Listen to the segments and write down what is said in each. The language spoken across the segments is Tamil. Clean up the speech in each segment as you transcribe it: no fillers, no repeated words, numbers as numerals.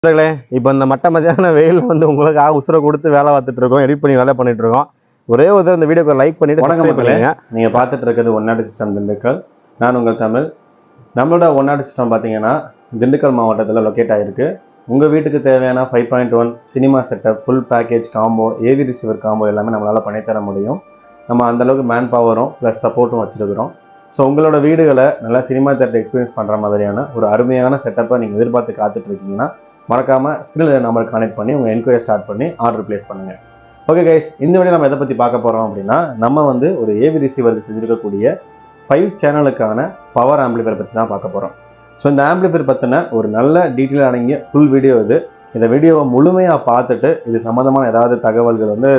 இப்போ இந்த மட்ட மதியான வெயில் வந்து உங்களுக்கு உசுரை கொடுத்து வேலை பார்த்துட்டு இருக்கோம், எடிட் பண்ணி வேலை பண்ணிட்டு இருக்கோம். ஒரே ஒரு இந்த வீடியோக்கு லைக் பண்ணிட்டு வணக்கம் மக்களே, நீங்க பார்த்துட்டு இருக்கிறது ஒன்னாடு சிஸ்டம் திண்டுக்கல். நான் உங்கள் தமிழ். நம்மளோட ஒன்னாடு சிஸ்டம் பார்த்தீங்கன்னா திண்டுக்கல் மாவட்டத்தில் லொக்கேட் ஆகிருக்கு. உங்கள் வீட்டுக்கு தேவையான 5.1 cinema setup, full package combo, AV receiver combo எல்லாமே நம்மளால் பண்ணித்தர முடியும். நம்ம அந்தளவுக்கு மேன் பவரும் ப்ளஸ் சப்போர்ட்டும் வச்சுருக்கிறோம். ஸோ உங்களோட வீடுகளை நல்லா சினிமா தேட்டர் எக்ஸ்பீரியன்ஸ் பண்ணுற மாதிரியான ஒரு அருமையான செட்டப்பை நீங்கள் எதிர்பார்த்து காத்துட்ருக்கீங்கன்னா மறக்காமல் ஸ்க்ரீனில் நம்பர் கனெக்ட் பண்ணி உங்கள் என்கொயரி ஸ்டார்ட் பண்ணி ஆர்டர் ப்ளேஸ் பண்ணுங்கள். ஓகே கைஸ், இந்த வீடியோ நம்ம எதை பற்றி பார்க்க போகிறோம் அப்படின்னா, நம்ம வந்து ஒரு ஏவி ரிசீவருக்கு செஞ்சுருக்கக்கூடிய 5 சேனலுக்கான பவர் ஆம்பிளிஃபையர் பற்றி தான் பார்க்க போகிறோம். ஸோ இந்த ஆம்பிளிஃபையர் பற்றின ஒரு நல்ல டீட்டெயில் அடங்கிய ஃபுல் வீடியோ இது. இந்த வீடியோவை முழுமையாக பார்த்துட்டு இது சம்மந்தமான ஏதாவது தகவல்கள் வந்து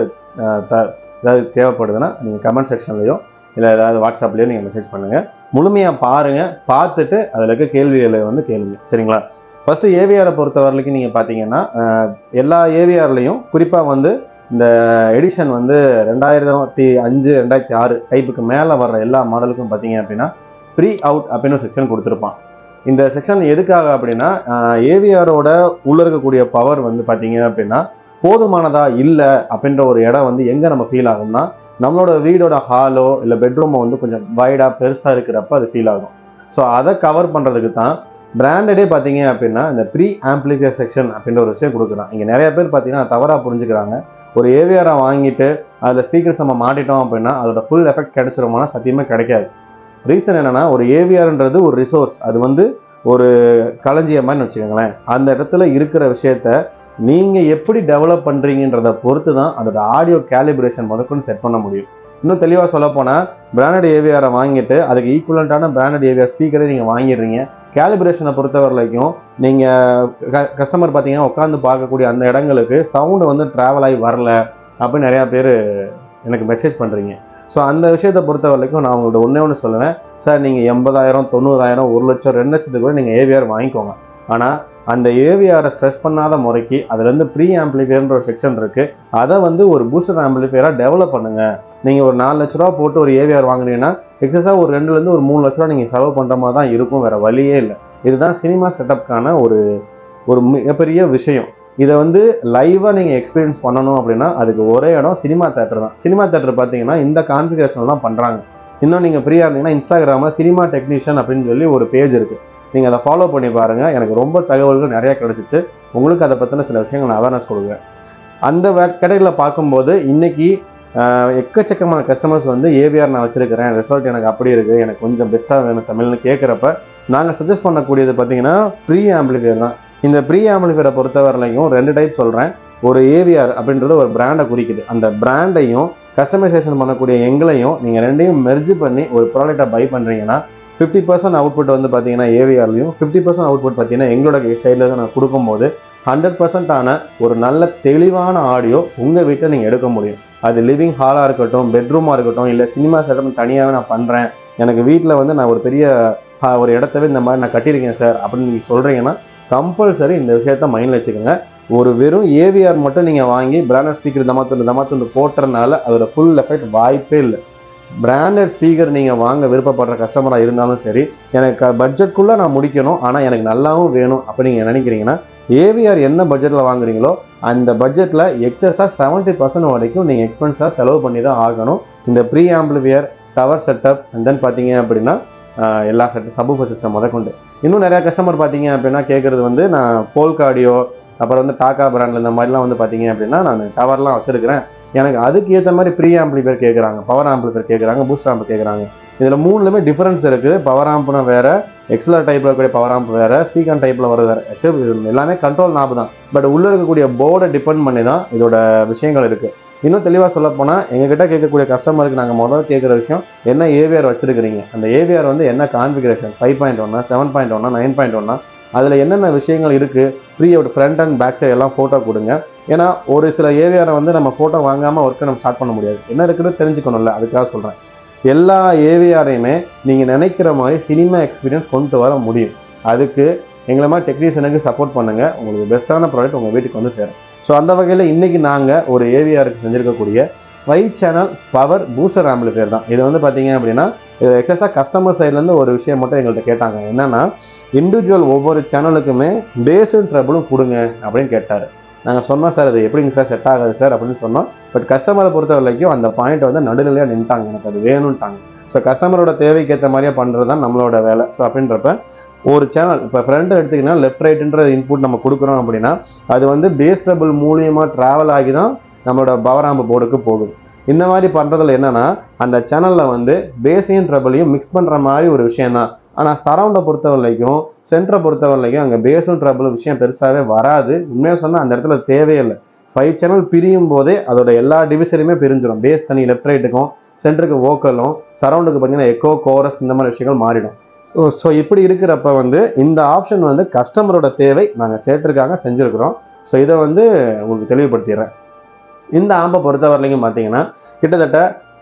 ஏதாவது தேவைப்படுதுன்னா நீங்கள் கமெண்ட் செக்ஷன்லையோ இல்லை ஏதாவது வாட்ஸ்அப்லேயோ நீங்கள் மெசேஜ் பண்ணுங்கள். முழுமையாக பாருங்கள், பார்த்துட்டு அதில் இருக்க கேள்விகளை வந்து கேளுங்க, சரிங்களா? ஃபஸ்ட்டு ஏவிஆரை பொறுத்த வரைக்கும் நீங்கள் பார்த்தீங்கன்னா எல்லா ஏவிஆர்லேயும் குறிப்பாக வந்து இந்த எடிஷன் வந்து 2005 2006 டைப்புக்கு மேலே வர்ற எல்லா மாடலுக்கும் பார்த்தீங்க அப்படின்னா ப்ரீ அவுட் அப்படின்னு ஒரு செக்ஷன் கொடுத்துருப்பான். இந்த செக்ஷன் எதுக்காக அப்படின்னா, ஏவிஆரோட உள்ளே இருக்கக்கூடிய பவர் வந்து பார்த்தீங்க அப்படின்னா போதுமானதா இல்லை அப்படின்ற ஒரு இடம் வந்து எங்கே நம்ம ஃபீல் ஆகும்னா, நம்மளோட வீடோட ஹாலோ இல்லை பெட்ரூமோ வந்து கொஞ்சம் வைடாக பெருசாக இருக்கிறப்ப அது ஃபீல் ஆகும். ஸோ அதை கவர் பண்ணுறதுக்கு தான் பிராண்டடே பார்த்தீங்க அப்படின்னா இந்த ப்ரீ ஆம்பிளிஃபையர் செக்ஷன் அப்படின்ற ஒரு விஷயம் கொடுக்குறான். இங்கே நிறைய பேர் பார்த்தீங்கன்னா தவறாக புரிஞ்சுக்கிறாங்க. ஒரு ஏவிஆரை வாங்கிட்டு அதில் ஸ்பீக்கர்ஸ் நம்ம மாட்டிட்டோம் அப்படின்னா அதோட ஃபுல் எஃபெக்ட் கிடைச்சிருமானா சத்தியமாக கிடைக்காது. ரீசன் என்னென்னா, ஒரு ஏவிஆர்ன்றது ஒரு ரிசோர்ஸ், அது வந்து ஒரு களஞ்சியமான்னு வச்சுக்கோங்களேன். அந்த இடத்துல இருக்கிற விஷயத்த நீங்கள் எப்படி டெவலப் பண்ணுறீங்கன்றதை பொறுத்து தான் அதோட ஆடியோ கேலிப்ரேஷன் முதற்கொண்டு செட் பண்ண முடியும். இன்னும் தெளிவாக சொல்லப்போனால், பிராண்டட் ஏவிஆரை வாங்கிட்டு அதுக்கு ஈக்குவலண்ட்டான பிராண்டட் ஏவிஆர் ஸ்பீக்கரை நீங்கள் வாங்கிடுறீங்க. கேலிப்ரேஷனை பொறுத்த வரைக்கும் நீங்கள் கஸ்டமர் பார்த்தீங்கன்னா உட்காந்து பார்க்கக்கூடிய அந்த இடங்களுக்கு சவுண்டு வந்து ட்ராவல் ஆகி வரல அப்படின்னு நிறையா பேர் எனக்கு மெசேஜ் பண்ணுறீங்க. ஸோ அந்த விஷயத்தை பொறுத்த வரைக்கும் நான் உங்கள்கிட்ட ஒன்று சொல்லுவேன், சார் நீங்கள் 80,000 90,000 1 லட்சம் 2 லட்சத்துக்கு கூட நீங்கள் ஏவிஆர் வாங்கிக்கோங்க. ஆனால் அந்த ஏவிஆரை ஸ்ட்ரெஸ் பண்ணாத முறைக்கு அதுலேருந்து ப்ரீ ஆம்பிளிஃபையர்ன்ற ஒரு செக்ஷன் இருக்குது. அதை வந்து ஒரு பூஸ்டர் ஆம்பிளிஃபையராக டெவலப் பண்ணுங்கள். நீங்கள் ஒரு 4 லட்ச ரூபா போட்டு ஒரு ஏவிஆர் வாங்குறீங்கன்னா எக்ஸஸாக ஒரு 2லேருந்து ஒரு 3 லட்ச ரூபா நீங்கள் செலவு பண்ணுற மாதிரி தான் இருக்கும், வேறு வழியே இல்லை. இதுதான் சினிமா செட்டப்க்கான ஒரு மிகப்பெரிய விஷயம். இதை வந்து லைவாக நீங்கள் எக்ஸ்பீரியன்ஸ் பண்ணணும் அப்படின்னா அதுக்கு ஒரே இடம் சினிமா தேட்டர் தான். சினிமா தேட்டர் பார்த்தீங்கன்னா இந்த கான்ஃபிகரேஷன் தான் பண்ணுறாங்க. இன்னும் நீங்கள் ஃப்ரீயாக இருந்தீங்கன்னா இன்ஸ்டாகிராமில் சினிமா டெக்னீஷியன் அப்படின்னு சொல்லி ஒரு பேஜ் இருக்குது, நீங்கள் அதை ஃபாலோ பண்ணி பாருங்கள். எனக்கு ரொம்ப தகவல்கள் நிறையா கிடச்சிச்சு. உங்களுக்கு அதை பற்றின சில விஷயங்கள் நான் அவேர்னஸ் கொடுக்குறேன். அந்த கேட்டகரியில் பார்க்கும்போது இன்றைக்கி எக்கச்சக்கமான கஸ்டமர்ஸ் வந்து ஏவிஆர் நான் வச்சுருக்கிறேன், ரிசல்ட் எனக்கு அப்படி இருக்குது, எனக்கு கொஞ்சம் பெஸ்ட்டாக வேணும் தமிழ்னு கேட்குறப்ப நாங்கள் சஜஸ்ட் பண்ணக்கூடியது பார்த்தீங்கன்னா ப்ரீ ஆம்பிளிஃபையர் தான். இந்த ப்ரீ ஆம்பிளிஃபையரை பொறுத்தவரையிலையும் 2 டைப் சொல்கிறேன். ஒரு ஏவிஆர் அப்படின்றது ஒரு பிராண்டை குறிக்குது. அந்த பிராண்டையும் கஸ்டமைசேஷன் பண்ணக்கூடிய எங்களையும் நீங்கள் ரெண்டையும் மெர்ஜ் பண்ணி ஒரு ப்ராடக்டை பை பண்ணுறீங்கன்னா 50% அவுட்புட் வந்து பார்த்தீங்கன்னா ஏவிஆர்லையும் 50% அவுட்புட் பார்த்தீங்கன்னா எங்களோட சைடில் தான் நான் கொடுக்கும்போது 100% ஒரு நல்ல தெளிவான ஆடியோ உங்கள் வீட்டில் நீங்கள் எடுக்க முடியும். அது லிவிங் ஹாலாக இருக்கட்டும், பெட்ரூமாக இருக்கட்டும், இல்லை சினிமா செட்டப் தனியாகவே நான் பண்ணுறேன், எனக்கு வீட்டில் வந்து நான் ஒரு பெரிய ஒரு இடத்தவே இந்த மாதிரி நான் கட்டியிருக்கேன் சார் அப்படின்னு நீங்கள் சொல்கிறீங்கன்னா கம்பல்சரி இந்த விஷயத்த மைண்டில் வச்சுக்கோங்க. ஒரு வெறும் ஏவிஆர் மட்டும் நீங்கள் வாங்கி பிராண்டட் ஸ்பீக்கர் தமாத்துண்டு போட்டுறதுனால அதோட ஃபுல் எஃபெக்ட் வாய்ப்பே இல்லை. பிராண்டட் ஸ்பீக்கர் நீங்கள் வாங்க விருப்பப்படுற கஸ்டமராக இருந்தாலும் சரி, எனக்கு பட்ஜெட்குள்ளே நான் முடிக்கணும் ஆனால் எனக்கு நல்லாவும் வேணும் அப்படி நீங்கள் நினைக்கிறீங்கன்னா ஏவிஆர் என்ன பட்ஜெட்டில் வாங்குறீங்களோ அந்த பட்ஜெட்டில் எக்ஸஸாக 70% வரைக்கும் நீங்கள் எக்ஸ்பென்ஸாக செலவு பண்ணி தான் ஆகணும். இந்த pre amplifier, tower setup and then பார்த்தீங்க அப்படின்னா எல்லா சப்வூஃபர் சிஸ்டம் முதற்கொண்டு. இன்னும் நிறையா கஸ்டமர் பார்த்தீங்க அப்படின்னா கேட்குறது வந்து, நான் போல்காடியோ அப்புறம் வந்து டாக்கா பிராண்டில் இந்த மாதிரிலாம் வந்து பார்த்தீங்க அப்படின்னா நான் டவர்லாம் வச்சுருக்கிறேன், எனக்கு அதுக்கு ஏற்ற மாதிரி ப்ரீ ஆம்பிளிஃபையர் கேட்குறாங்க, பவர் ஆம்பிளிஃபையர் கேட்குறாங்க, பூஸ்டர் ஆம்பு கேட்குறாங்க. இதில் 3லுமே டிஃப்ரென்ஸ் இருக்குது. பவர் ஆம்புனா வேறு, எக்ஸ்எல்ஆர் டைப்பில் இருக்கக்கூடிய பவர் ஆம்பு வேறு, ஸ்பீக்கர் டைப்பில் வர வேறு. ஆக்சுவலி எல்லாமே கண்ட்ரோல் நாப் தான், பட் உள்ளே இருக்கக்கூடிய போர்டை டிபெண்ட் பண்ணி தான் இதோட விஷயங்கள் இருக்குது. இன்னும் தெளிவாக சொல்லப்போனால் எங்ககிட்ட கேட்கக்கூடிய கஸ்டமருக்கு நாங்கள் முதல்ல கேட்குற விஷயம், என்ன ஏவிஆர் வச்சுருக்கிறீங்க, அந்த ஏவிஆர் வந்து என்ன கான்ஃபிகரேஷன், 5.1 7.1 9.1 அதில் என்னென்ன விஷயங்கள் இருக்குது, ஃப்ரீயோட ஃப்ரண்ட் அண்ட் பேக் சைடு எல்லாம் ஃபோட்டோ கொடுங்க. ஏன்னா ஒரு சில ஏவிஆரை வந்து நம்ம ஃபோட்டோ வாங்காமல் ஒர்க்கை நம்ம ஸ்டார்ட் பண்ண முடியாது, என்ன இருக்குன்னு தெரிஞ்சுக்கணும்ல, அதுக்காக சொல்கிறேன். எல்லா ஏவிஆரையுமே நீங்கள் நினைக்கிற மாதிரி சினிமா எக்ஸ்பீரியன்ஸ் கொண்டு வர முடியும். அதுக்கு எங்களை மாதிரி டெக்னீஷியனுக்கு சப்போர்ட் பண்ணுங்கள், உங்களுக்கு பெஸ்ட்டான ப்ராடக்ட் உங்கள் வீட்டுக்கு வந்து சேரும். ஸோ அந்த வகையில் இன்றைக்கி நாங்கள் ஒரு ஏவிஆருக்கு செஞ்சுருக்கக்கூடிய 5 சேனல் பவர் பூஸ்டர் ஆம்பிளிஃபையர் தான். இது வந்து பார்த்தீங்க அப்படின்னா இது எக்ஸஸாக கஸ்டமர் சைட்லேருந்து ஒரு விஷயம் மட்டும் எங்கள்கிட்ட கேட்டாங்க, என்னென்னா இண்டிவிஜுவல் ஒவ்வொரு சேனலுக்குமே பேஸும் ட்ரபிளும் கொடுங்க அப்படின்னு கேட்டார். நாங்கள் சொன்னோம் சார் அது எப்படிங்க சார் செட் ஆகாது சார் அப்படின்னு சொன்னோம். பட் கஸ்டமரை பொறுத்த வரைக்கும் அந்த பாயிண்ட் வந்து நடுநிலையாக நின்ட்டாங்க, எனக்கு அது வேணும்ட்டாங்க. ஸோ கஸ்டமரோட தேவைக்கு ஏற்ற மாதிரியே பண்ணுறது தான் நம்மளோட வேலை. ஸோ அப்படின்றப்ப ஒரு சேனல் இப்போ ஃப்ரண்ட் எடுத்திங்கன்னா லெஃப்ட் ரைட்டுன்ற இன்புட் நம்ம கொடுக்குறோம் அப்படின்னா அது வந்து பேஸ் ட்ரபிள் மூலியமாக ட்ராவல் ஆகி தான் நம்மளோட பவர் ஆம்ப் போர்டுக்கு போகுது. இந்த மாதிரி பண்ணுறதுல என்னன்னா அந்த சேனலில் வந்து பேஸையும் ட்ரபிளையும் மிக்ஸ் பண்ணுற மாதிரி ஒரு விஷயம் தான். ஆனால் சரௌண்டை பொறுத்த வரைக்கும் சென்டரை பொறுத்த வரைக்கும் அங்கே பேஸும் ட்ரபிளும் விஷயம் பெருசாகவே வராது. உண்மையாக சொன்னால் அந்த இடத்துல தேவையில்லை. 5 சேனல் பிரியும் போதே அதோட எல்லா டிவிஷனுமே பிரிஞ்சிடும். பேஸ் தனி லெஃப்ட் ரைட்டுக்கும், சென்டருக்கு வோக்கலும், சரௌண்டுக்கு பார்த்தீங்கன்னா எக்கோ, கோரஸ் இந்த மாதிரி விஷயங்கள் மாறிடும். ஸோ இப்படி இருக்கிறப்ப வந்து இந்த ஆப்ஷன் வந்து கஸ்டமரோட தேவை நாங்கள் சேர்த்துருக்காங்க, செஞ்சுருக்கிறோம். ஸோ இதை வந்து உங்களுக்கு தெளிவுபடுத்திடுறேன். இந்த ஆம்பை பொறுத்த வரைக்கும் பார்த்தீங்கன்னா கிட்டத்தட்ட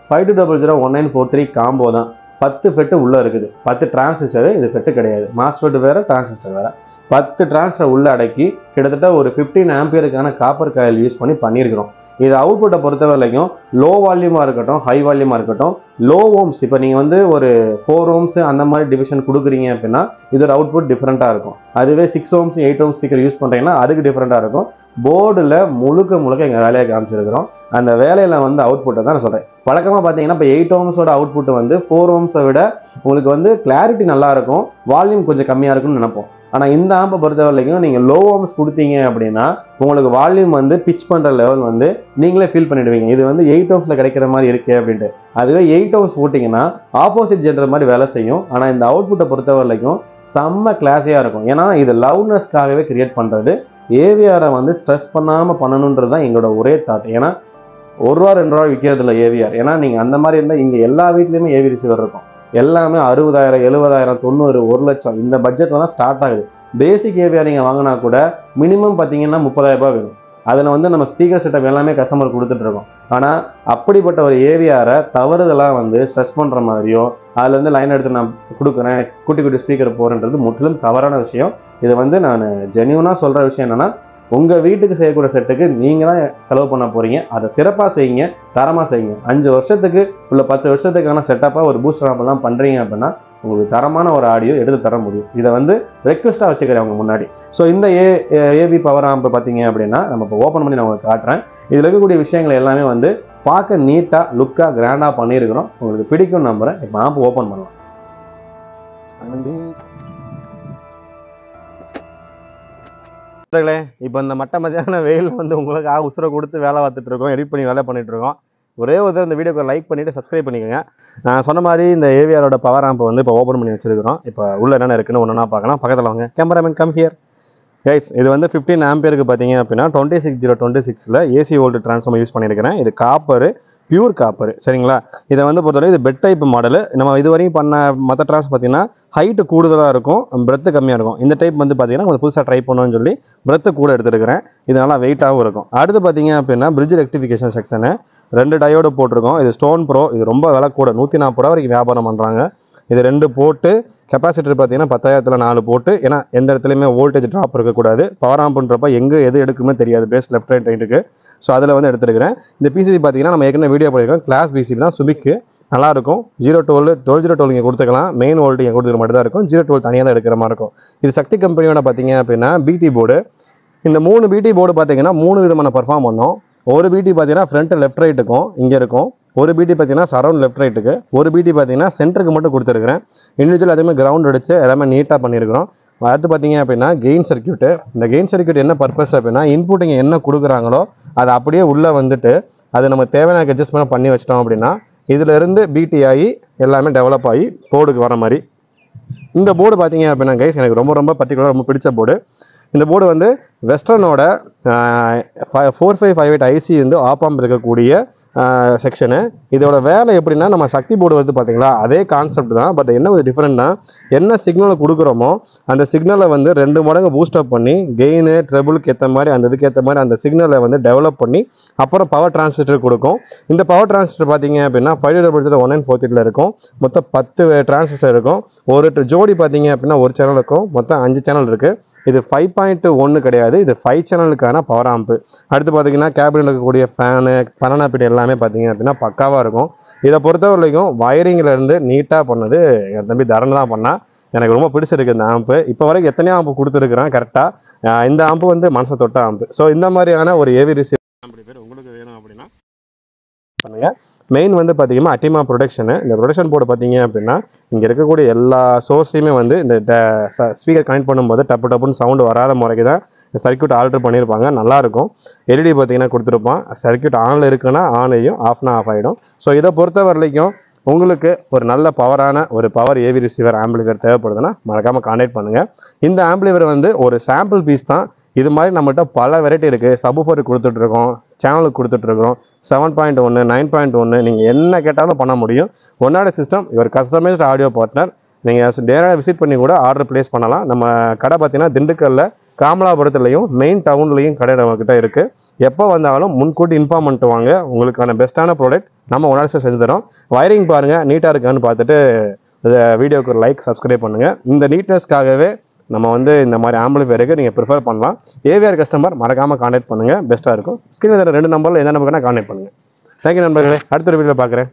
52001943 காம்போ தான். 10 ஃபெட்டு உள்ளே இருக்குது, 10 டிரான்சிஸ்டரு. இது ஃபெட்டு கிடையாது, மாஸ்ஃபெட் வேறு டிரான்சிஸ்டர் வேறு. 10 டிரான்சிஸ்டர் உள்ளே அடக்கி கிட்டத்தட்ட ஒரு 15 ஆம்பியருக்கான காப்பர் காயில் யூஸ் பண்ணி பண்ணியிருக்கிறோம். இது அவுட்புட்டை பொறுத்த வரைக்கும் லோ வால்யூமாக இருக்கட்டும், ஹை வால்யூமாக இருக்கட்டும், லோ ஓம்ஸ் இப்போ நீங்கள் வந்து ஒரு 4 ஓம்ஸ் அந்த மாதிரி டிவிஷன் கொடுக்குறீங்க அப்படின்னா இதோட அவுட்புட் டிஃப்ரெண்ட்டாக இருக்கும். அதுவே 6 ஓம்ஸ் 8 ஓம்ஸ் ஸ்பீக்கர் யூஸ் பண்ணுறீங்கன்னா அதுக்கு டிஃப்ரெண்ட்டாக இருக்கும். போர்டில் முழுக்க எங்கள் வேலையை காமிச்சிருக்கிறோம். அந்த வேலையில் வந்து அவுட்புட்டை தான் நான் சொல்கிறேன். வழக்கமாக பார்த்தீங்கன்னா இப்போ 8 ஓம்ஸோட அவுட்புட் வந்து 4 ஓம்ஸை விட உங்களுக்கு வந்து கிளாரிட்டி நல்லாயிருக்கும், வால்யூம் கொஞ்சம் கம்மியாக இருக்கும்னு நினைப்போம். ஆனால் இந்த ஆம்பை பொறுத்த வரைக்கும் நீங்கள் லோ ஓம்ஸ் கொடுத்தீங்க அப்படின்னா உங்களுக்கு வால்யூம் வந்து பிச் பண்ணுற லெவல் வந்து நீங்களே ஃபீல் பண்ணிடுவீங்க. இது வந்து 8 ஓம்ஸில் கிடைக்கிற மாதிரி இருக்குது அப்படின்ட்டு. அதுவே 8 ஓம்ஸ் போட்டிங்கன்னா ஆப்போசிட் ஜென்டர் மாதிரி வேலை செய்யும். ஆனால் இந்த அவுட்புட்டை பொறுத்த வரைக்கும் செம்ம கிளாஸியாக இருக்கும். ஏன்னா இது லவுட்னஸ்க்காகவே கிரியேட் பண்ணுறது. ஏவிஆரை வந்து ஸ்ட்ரெஸ் பண்ணாமல் பண்ணணுன்றது தான் எங்களோட ஒரே தாட். ஏன்னா ₹1 ₹2 விற்கிறது இல்லை ஏவிஆர். ஏன்னா நீங்கள் அந்த மாதிரி இருந்தால் இங்கே எல்லா வீட்லேயுமே ஏவி ரிசீவர் இருக்கும். எல்லாமே 60,000 70,000 90 1 லட்சம் இந்த பட்ஜெட்டில் தான் ஸ்டார்ட் ஆகுது. பேசிக் ஏவிஆர் நீங்கள் வாங்கினா கூட மினிமம் பார்த்தீங்கன்னா 30,000 வேணும். அதில் வந்து நம்ம ஸ்பீக்கர் செட்டப் எல்லாமே கஸ்டமர் கொடுத்துட்ருக்கோம். ஆனால் அப்படிப்பட்ட ஒரு ஏவிஆரை தவறுதெல்லாம் வந்து ஸ்ட்ரெஸ் பண்ணுற மாதிரியோ அதில் வந்து லைன் எடுத்து நான் கொடுக்குறேன் குட்டி ஸ்பீக்கர் போகிறேன்றது முற்றிலும் தவறான விஷயம். இதை வந்து நான் ஜென்யூனாக சொல்கிற விஷயம் என்னென்னா உங்கள் வீட்டுக்கு செய்யக்கூடிய செட்டுக்கு நீங்கள் தான் செலவு பண்ண போகிறீங்க. அதை சிறப்பாக செய்யுங்க, தரமாக செய்யுங்க. 5 வருஷத்துக்கு உள்ள 10 வருஷத்துக்கான செட்டப்பாக ஒரு பூஸ்டர் ஆம்பெல்லாம் பண்ணுறீங்க அப்படின்னா உங்களுக்கு தரமான ஒரு ஆடியோ எடுத்து தர முடியும். இதை வந்து ரெக்வெஸ்ட்டாக வச்சுக்கிறேன் அவங்க முன்னாடி. ஸோ இந்த ஏவி பவர் ஆம்பு பார்த்தீங்க அப்படின்னா நம்ம இப்போ ஓப்பன் பண்ணி நான் உங்களுக்கு காட்டுறேன். இதில் இருக்கக்கூடிய விஷயங்கள் எல்லாமே வந்து பார்க்க நீட்டாக லுக்காக கிராண்டாக பண்ணியிருக்கிறோம். உங்களுக்கு பிடிக்கும் நம்புகிறேன். இப்போ ஆம்பு ஓப்பன் பண்ணலாம். இப்போ இந்த மட்ட மதியான வெயில் வந்து உங்களுக்காக உசுரை கொடுத்து வேலை பார்த்துட்டு இருக்கோம், எடிட் பண்ணி வேலை பண்ணிட்டு இருக்கோம். ஒரே ஒரு இந்த வீடியோக்கு லைக் பண்ணிவிட்டு சப்ஸ்கிரைப் பண்ணிக்கோங்க. நான் சொன்ன மாதிரி இந்த ஏவிஆரோட பவர் ஆம்பை வந்து இப்போ ஓப்பன் பண்ணி வச்சிருக்கிறோம். இப்போ உள்ள என்னென்ன இருக்குன்னு ஒன்றா பார்க்கலாம். பக்கத்தில் வாங்க, கேமராமேன் கம் ஹியர். கைஸ் இது வந்து 15 ஆம்பியருக்கு பார்த்தீங்க அப்படின்னா 26026ல் ஏசி வோல்ட் ட்ரான்ஸ்ஃபார்மர் யூஸ் பண்ணியிருக்கிறேன். இது காப்பரு, பியூர் காப்பர், சரிங்களா. இதை வந்து பொறுத்தவரை இது பெட் டைப் மாடல். நம்ம இது வரைக்கும் பண்ண மற்ற ட்ரான்ஸ் பார்த்தீங்கன்னா ஹைட்டு கூடுதலாக இருக்கும், பிரெத்து கம்மியாக இருக்கும். இந்த டைப் வந்து பார்த்தீங்கன்னா கொஞ்சம் புதுசாக ட்ரை பண்ணணும்னு சொல்லி பிரெத்து கூட எடுத்துருக்கிறேன். இது நல்லா வெயிட்டாகவும் இருக்கும். அடுத்து பார்த்தீங்க அப்படின்னா பிரிட்ஜ் ரெக்டிஃபிகேஷன் செக்ஷனு 2 டயோடு போட்டிருக்கோம். இது ஸ்டோன் ப்ரோ. இது ரொம்ப விலை கூட, ₹140 வரைக்கும் வியாபாரம் பண்ணுறாங்க. இது 2 போட்டு கெப்பாசிட்டர் பார்த்தீங்கன்னா 10,000ல் 4 போட்டு. ஏன்னா எந்த இடத்துலையுமே வோல்டேஜ் ட்ராப் இருக்கக்கூடாது. பவர் ஆம்புன்றப்ப எங்கே எது எடுக்குமே தெரியாது, பேஸ் லெஃப்ட் ரைட்டுக்கு. ஸோ அதில் வந்து எடுத்துருக்கிறேன். இந்த பிசிபி பார்த்தீங்கன்னா நம்ம ஏற்கனவே வீடியோ பண்ணியிருக்கோம். கிளாஸ் பிசிபி தான், சுபிக்கு நல்லாயிருக்கும். 012 இங்கே கொடுத்துக்கலாம். மெயின் வோல்ட் இங்கே கொடுத்துக்க மட்டும் தான் இருக்கும். 012 தனியாக தான் எடுக்கிற மாதிரி இருக்கும். இது சக்தி கம்பெனியோட பார்த்தீங்க அப்படின்னா பிடி போர்டு. இந்த 3 பிடி போர்டு பார்த்தீங்கன்னா 3 விதமான பர்ஃபார்ம் பண்ணோம். ஒரு பிடி பார்த்தீங்கன்னா ஃப்ரண்ட் லெஃப்ட் ரைட்டுக்கும் இங்கே இருக்கும். ஒரு பிடி பார்த்தீங்கன்னா சரௌண்ட் லெஃப்ட் ரைட்டுக்கு. ஒரு பிடி பார்த்தீங்கன்னா சென்டருக்கு மட்டும் கொடுத்துருக்கிறேன். இண்டிவிஜுவல் அதேமாதிரி கிரவுண்ட் அடிச்சு எல்லாமே நீட்டாக பண்ணியிருக்கிறோம். அடுத்து பார்த்தீங்க அப்படின்னா கெயின் சர்க்யூட்டு. இந்த கெயின் சர்க்யூட் என்ன பர்பஸ் அப்படின்னா இன்புட் இங்கே என்ன கொடுக்குறாங்களோ அதை அப்படியே உள்ளே வந்துட்டு அது நம்ம தேவையான அட்ஜஸ்ட்மெண்ட் பண்ணி வச்சிட்டோம் அப்படின்னா இதில் இருந்து பிடி ஆகி எல்லாமே டெவலப் ஆகி போர்டுக்கு வர மாதிரி. இந்த போர்டு பார்த்தீங்க அப்படின்னா கைஸ் எனக்கு ரொம்ப பர்டிகுலராக ரொம்ப பிடிச்ச போர்டு. இந்த போர்டு வந்து வெஸ்டர்னோட 4558 ஐசி வந்து ஆப்பாம் இருக்கக்கூடிய செக்ஷனு. இதோட வேலை எப்படின்னா நம்ம சக்தி போர்டு வந்து பார்த்தீங்களா அதே கான்செப்ட் தான். பட் என்ன ஒரு டிஃப்ரெண்ட்னா என்ன சிக்னலை கொடுக்குறோமோ அந்த சிக்னலை வந்து 2 மடங்கு பூஸ்டப் பண்ணி கெயின் ட்ரெபுளுக்கு ஏற்ற மாதிரி அந்த இதுக்கு ஏற்ற மாதிரி அந்த சிக்னலை வந்து டெவலப் பண்ணி அப்புறம் பவர் டிரான்சிஸ்டர் கொடுக்கும். இந்த பவர் டிரான்சிஸ்டர் பார்த்தீங்க அப்படின்னா 52001943ல் இருக்கும். மொத்தம் 10 டிரான்சிஸ்டர் இருக்கும். ஒரு ஜோடி பார்த்தீங்க அப்படின்னா ஒரு சேனல் இருக்கும். மொத்தம் 5 சேனல் இருக்குது. இது 5.1 கிடையாது, இது 5 சேனலுக்கான பவர் ஆம்பு. அடுத்து பார்த்தீங்கன்னா கேபினில் இருக்கக்கூடிய ஃபேனு பனானா பின் எல்லாமே பார்த்தீங்க அப்படின்னா பக்காவாக இருக்கும். இதை பொறுத்த வரைக்கும் வயரிங்கில் இருந்து நீட்டாக பண்ணது என் தம்பி தரன் தான் பண்ணா. எனக்கு ரொம்ப பிடிச்சிருக்கு இந்த ஆம்பு. இப்போ வரைக்கும் எத்தனையோ ஆம்பு கொடுத்துருக்குறேன் கரெக்டாக. இந்த ஆம்பு வந்து மனசை தொட்ட ஆம்பு. ஸோ இந்த மாதிரியான ஒரு ஏவி ரிசீவர் ஆம்பிளிஃபையர் உங்களுக்கு வேணும் அப்படின்னா பண்ணுங்க. மெயின் வந்து பார்த்தீங்கன்னா அட்டிமா ப்ரொடக்ஷனு. இந்த ப்ரொடக்ஷன் போர்டு பார்த்தீங்க அப்படின்னா இங்கே இருக்கக்கூடிய எல்லா சோர்ஸையுமே வந்து இந்த ஸ்பீக்கர் கனெக்ட் பண்ணும்போது டப்பு டப்புன்னு சவுண்டு வராத முறைக்கு தான் சர்க்யூட் ஆல்டர் பண்ணியிருப்பாங்க. நல்லாயிருக்கும். எல்இடி பார்த்தீங்கன்னா கொடுத்துருப்பான். சர்க்யூட் ஆனில் இருக்குன்னா ஆன் ஆகியும், ஆஃப்னா ஆஃப் ஆகிடும். ஸோ இதை பொறுத்த வரைக்கும் உங்களுக்கு ஒரு நல்ல பவரான ஒரு பவர் ஏவி ரிசீவர் ஆம்பிளிஃபையர் தேவைப்படுதுன்னா மறக்காமல் கான்டாக்ட் பண்ணுங்கள். இந்த ஆம்பிளிஃபையர் வந்து ஒரு சாம்பிள் பீஸ் தான். இது மாதிரி நம்மகிட்ட பல வெரைட்டி இருக்குது. சப்வூஃபருக்கு கொடுத்துட்ருக்கோம், சேனலுக்கு கொடுத்துட்ருக்கோம், 7.1, 9.1 நீங்கள் என்ன கேட்டாலும் பண்ண முடியும். ஒன்னாட சிஸ்டம் இவர் கஸ்டமைஸ்டு ஆடியோ பார்ட்னர். நீங்கள் நேராக விசிட் பண்ணி கூட ஆர்டர் பிளேஸ் பண்ணலாம். நம்ம கடை பார்த்தீங்கன்னா திண்டுக்கல்ல காமலாபுரத்துலையும் மெயின் டவுன்லையும் கடை நம்மக்கிட்ட இருக்குது. எப்போ வந்தாலும் முன்கூட்டி இன்ஃபார்ம் பண்ணிட்டு வாங்க. உங்களுக்கான பெஸ்ட்டான ப்ராடக்ட் நம்ம ஒன்னாட செஞ்சு தரோம். வயரிங் பாருங்கள் நீட்டாக இருக்கான்னு பார்த்துட்டு இந்த வீடியோக்கு ஒரு லைக் சப்ஸ்கிரைப் பண்ணுங்கள். இந்த நீட்னஸ்க்காகவே நம்ம வந்து இந்த மாதிரி ஆம்பிளிஃபையருக்கு நீங்கள் ப்ரிஃபர் பண்ணலாம். ஏவிஆர் கஸ்டமர் மறக்காமல் கான்டாக்ட் பண்ணுங்கள், பெஸ்ட்டாக இருக்கும். ஸ்க்ரீனில் 2 நம்பரில் எந்த நம்பருக்குன்னா கான்டாக்ட் பண்ணுங்கள். தேங்க்யூ நண்பர்களே. அடுத்த வீடியோவில் பார்க்குறேன்.